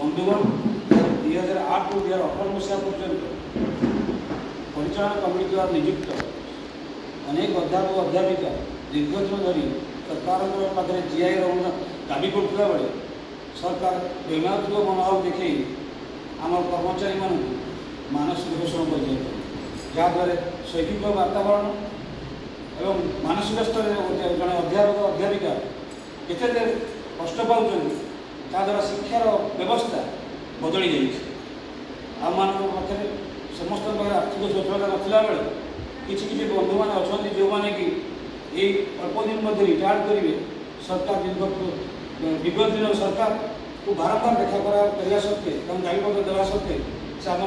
बंधुगण 2008 ରୁ 2018 मसीहा पर्यंत परिचालन कमिटी द्वारा नियुक्त अनेक अध्यापक अध्यापिका दीर्घदिन धरी सरकार पाखे जीआई रहुना दाबी करुला बेले सरकार बेमात्मक मनोभाव देखी आम कर्मचारी मान मानसिक शोषण कर जहाँद्वारा शैक्षिक वातावरण एवं मानसिक स्तर जड़े अध्यापक अध्यापिका केते कष्ट पाँच ताद्वारा शिक्षार व्यवस्था बदली जाइए आम मान पाखे समस्त आर्थिक सचलता नाला बेले किसी बंधु मैंने अच्छा जो मैंने कि ये अल्प दिन मध्य रिटायर्ड करेंगे सरकार विगत दिन सरकार को बारंबार देखा करने सत्वे दायीपत्र देवा सत्वे से आम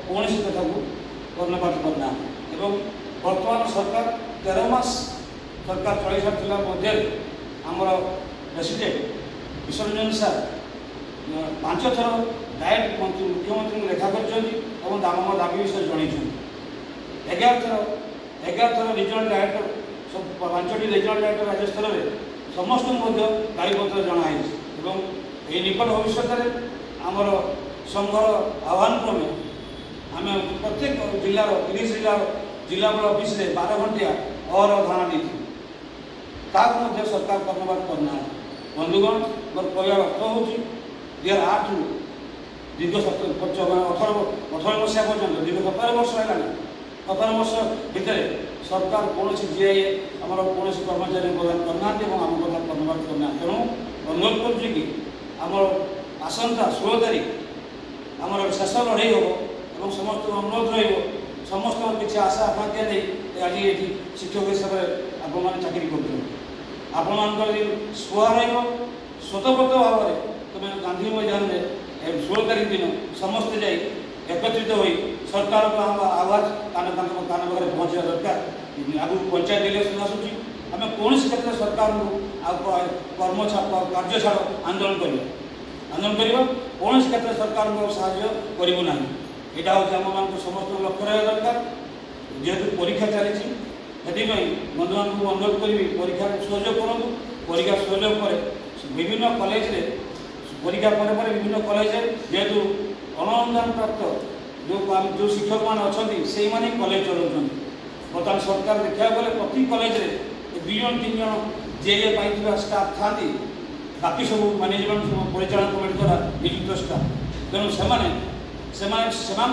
कौन कथा को कर्णपात करना एवं बर्तमान सरकार 13 मास सरकार चल सारी मध्य आमर प्रेसिडेंट विसर्जन सार 5 थर डायरेक्ट मंत्री मुख्यमंत्री को लेखा कर आम दाबी विषय जन 11 थर रिजनल डायरेक्टर सब 5टी रिजनल डायरेक्टर राज्य स्तर में समस्त दायीपत्र जनाई एवं ये निकट भविष्य में आमर संघर आह्वान क्रमे आम प्रत्येक जिलार 30 जिलार जिलापाल ऑफिस रे 12 घंटिया और धारणा नहीं सरकार कर्णपात करना बंधुगण मोर कहर अर्थ हूँ 2008 ରୁ दीर्घ 18 मसीहा पर्यटन दीर्घ 17 वर्ष है 17 वर्ष भितर सरकार कौन जीआई आम कौन कर्मचारी प्रदान करना आम कथा कर्णपात करना तेणु अनुरोध करुच्ची कि आम आसंता 16 तारीख आम शेष लड़े हम समस्त अनुरोध समस्त किसी आशा आकांक्षा नहीं आज ये शिक्षक हिसाब से आपने चाकरी कर स्पृहा स्वतःप्रत भाव में तुम गांधी मैदान में 16 तारीख दिन समस्ते जा एकत्रित हो सरकार को आवाज कान पाखे पहुँचा दरकार आगु पंचायत इलेक्शन आसूँ आम कौन क्षेत्र में सरकार कर्म कार्य छाड़ आंदोलन करवा कौन क्षेत्र में सरकार को साहाय्य करूँ ना यहाँ हूँ आम मान समस्त लक्ष्य रहा दरकार जेहेतु परीक्षा चली बंधु मान अनुरोध करी परीक्षा सहयोग करूँ परीक्षा सहयोग पर विभिन्न कॉलेज रे परीक्षा पर विभिन्न कॉलेज जेहेतु अनुदान प्राप्त जो शिक्षक मान अच्छा से कॉलेज चलाऊँ बर्तमान सरकार देखा गले प्रति कॉलेज रे 2 जन 3 जन जे पाई स्टाफ था बाकी सब मैनेजमेंट परिचालन कमिटी द्वारा नियुक्त स्टाफ तेणु से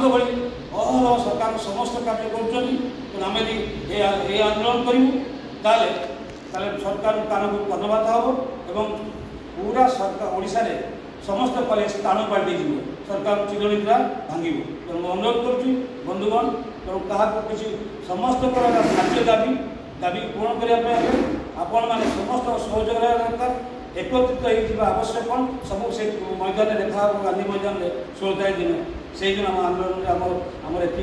भली अहरह सरकार समस्त कार्य करें आंदोलन करूँ सरकार कान को कर्णपात हम और पूरा सरकार ओडिशा रे समस्त कॉलेज ताण पाल्टी सरकार चिरनिद्रा भांग तेणु अनुरोध करुच्ची बंधुगण तेणु क्या किसी समस्त प्रकार कार्य दाबी पूर्ण करने आपण मैंने समस्त सहयोग रहा दरकार एकत्रित आवश्यक सब से मैदान देखा गांधी मैदान में 16 तारीख दिन से दिन आम आंदोलन आम एति